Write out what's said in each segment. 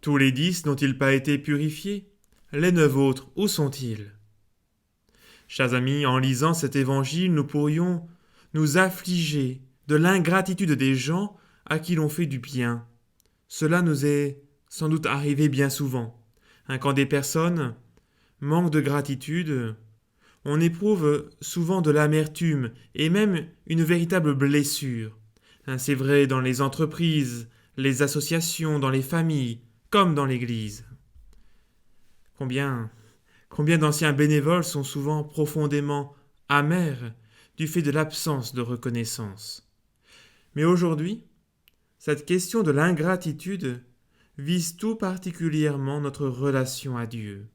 Tous les 10 n'ont-ils pas été purifiés? Les 9 autres, où sont-ils? Chers amis, en lisant cet évangile, nous pourrions nous affliger de l'ingratitude des gens à qui l'on fait du bien. Cela nous est sans doute arrivé bien souvent. Quand des personnes manquent de gratitude, on éprouve souvent de l'amertume et même une véritable blessure. C'est vrai dans les entreprises, les associations, dans les familles, comme dans l'Église. Combien d'anciens bénévoles sont souvent profondément amers du fait de l'absence de reconnaissance. Mais aujourd'hui, cette question de l'ingratitude vise tout particulièrement notre relation à Dieu.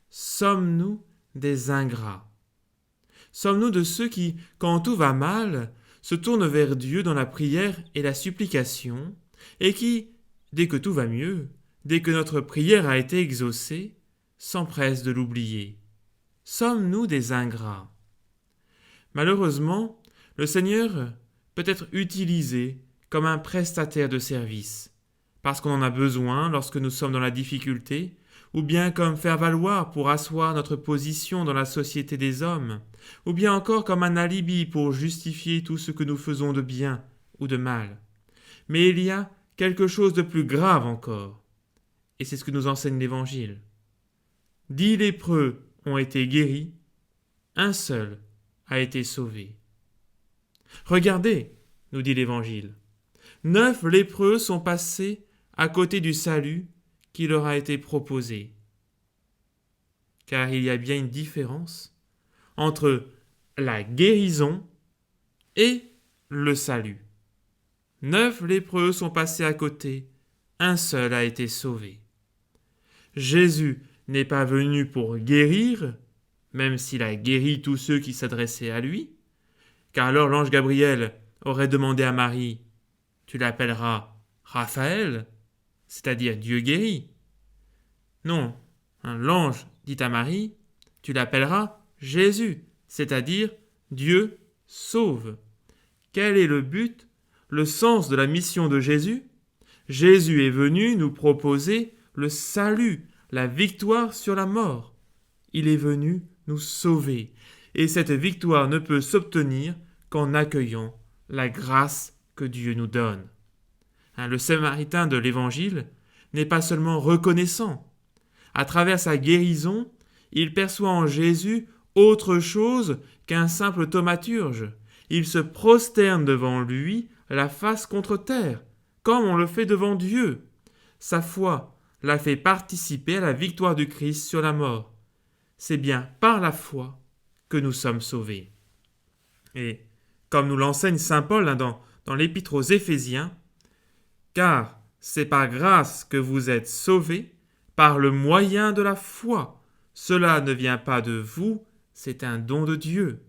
Sommes-nous des ingrats? Sommes-nous de ceux qui, quand tout va mal, se tournent vers Dieu dans la prière et la supplication, et qui, dès que tout va mieux, dès que notre prière a été exaucée, s'empressent de l'oublier? Sommes-nous des ingrats? Malheureusement, le Seigneur peut être utilisé comme un prestataire de service, parce qu'on en a besoin lorsque nous sommes dans la difficulté, ou bien comme faire valoir pour asseoir notre position dans la société des hommes, ou bien encore comme un alibi pour justifier tout ce que nous faisons de bien ou de mal. Mais il y a quelque chose de plus grave encore, et c'est ce que nous enseigne l'Évangile. 10 lépreux ont été guéris, un seul a été sauvé. Regardez, nous dit l'Évangile, 9 lépreux sont passés à côté du salut qui leur a été proposé. Car il y a bien une différence entre la guérison et le salut. 9 lépreux sont passés à côté, un seul a été sauvé. Jésus n'est pas venu pour guérir, même s'il a guéri tous ceux qui s'adressaient à lui, car alors l'ange Gabriel aurait demandé à Marie « Tu l'appelleras Raphaël », c'est-à-dire Dieu guérit. Non, l'ange dit à Marie « Tu l'appelleras Jésus », c'est-à-dire Dieu sauve. Quel est le but, le sens de la mission de Jésus? Jésus est venu nous proposer le salut, la victoire sur la mort. Il est venu nous sauver. Et cette victoire ne peut s'obtenir qu'en accueillant la grâce que Dieu nous donne. Le Samaritain de l'Évangile n'est pas seulement reconnaissant. À travers sa guérison, il perçoit en Jésus autre chose qu'un simple thaumaturge. Il se prosterne devant lui, la face contre terre, comme on le fait devant Dieu. Sa foi l'a fait participer à la victoire du Christ sur la mort. C'est bien par la foi que nous sommes sauvés. Et comme nous l'enseigne saint Paul dans l'épître aux Éphésiens, car c'est par grâce que vous êtes sauvés, par le moyen de la foi. Cela ne vient pas de vous, c'est un don de Dieu.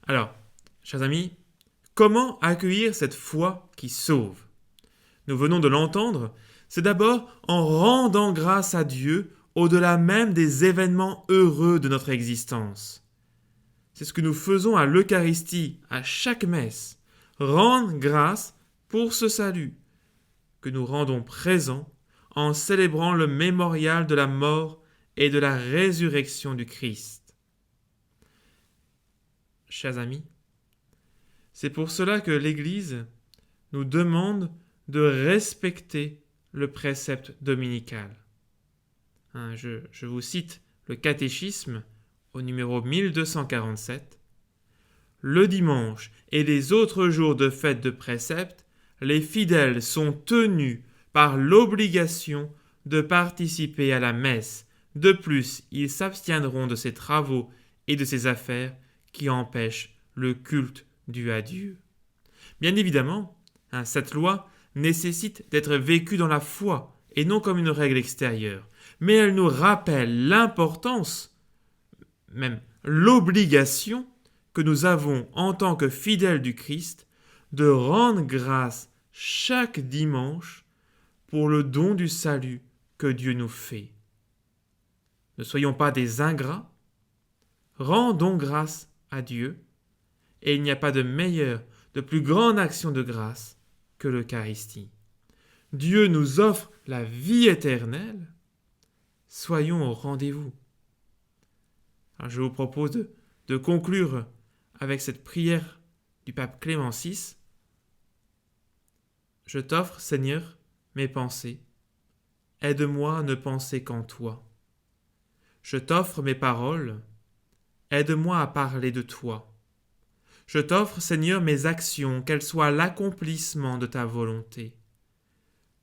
Alors, chers amis, comment accueillir cette foi qui sauve? Nous venons de l'entendre, c'est d'abord en rendant grâce à Dieu au-delà même des événements heureux de notre existence. C'est ce que nous faisons à l'Eucharistie, à chaque messe, rendre grâce pour ce salut, que nous rendons présent en célébrant le mémorial de la mort et de la résurrection du Christ. Chers amis, c'est pour cela que l'Église nous demande de respecter le précepte dominical. Je vous cite le catéchisme au numéro 1247. Le dimanche et les autres jours de fête de précepte, les fidèles sont tenus par l'obligation de participer à la messe. De plus, ils s'abstiendront de ces travaux et de ces affaires qui empêchent le culte dû à Dieu. Bien évidemment, cette loi nécessite d'être vécue dans la foi et non comme une règle extérieure. Mais elle nous rappelle l'importance, même l'obligation que nous avons en tant que fidèles du Christ de rendre grâce chaque dimanche pour le don du salut que Dieu nous fait. Ne soyons pas des ingrats, rendons grâce à Dieu, et il n'y a pas de meilleure, de plus grande action de grâce que l'Eucharistie. Dieu nous offre la vie éternelle, soyons au rendez-vous. Alors je vous propose de conclure avec cette prière du pape Clément VI. Je t'offre, Seigneur, mes pensées. Aide-moi à ne penser qu'en toi. Je t'offre mes paroles. Aide-moi à parler de toi. Je t'offre, Seigneur, mes actions, qu'elles soient l'accomplissement de ta volonté.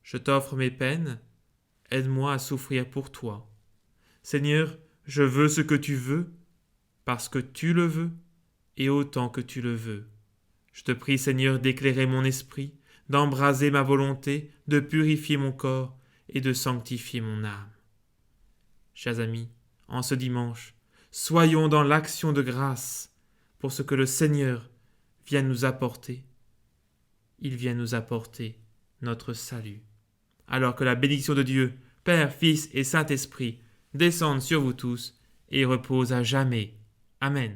Je t'offre mes peines. Aide-moi à souffrir pour toi. Seigneur, je veux ce que tu veux, parce que tu le veux, et autant que tu le veux. Je te prie, Seigneur, d'éclairer mon esprit, d'embraser ma volonté, de purifier mon corps et de sanctifier mon âme. Chers amis, en ce dimanche, soyons dans l'action de grâce pour ce que le Seigneur vient nous apporter. Il vient nous apporter notre salut. Alors que la bénédiction de Dieu, Père, Fils et Saint-Esprit, descende sur vous tous et repose à jamais. Amen.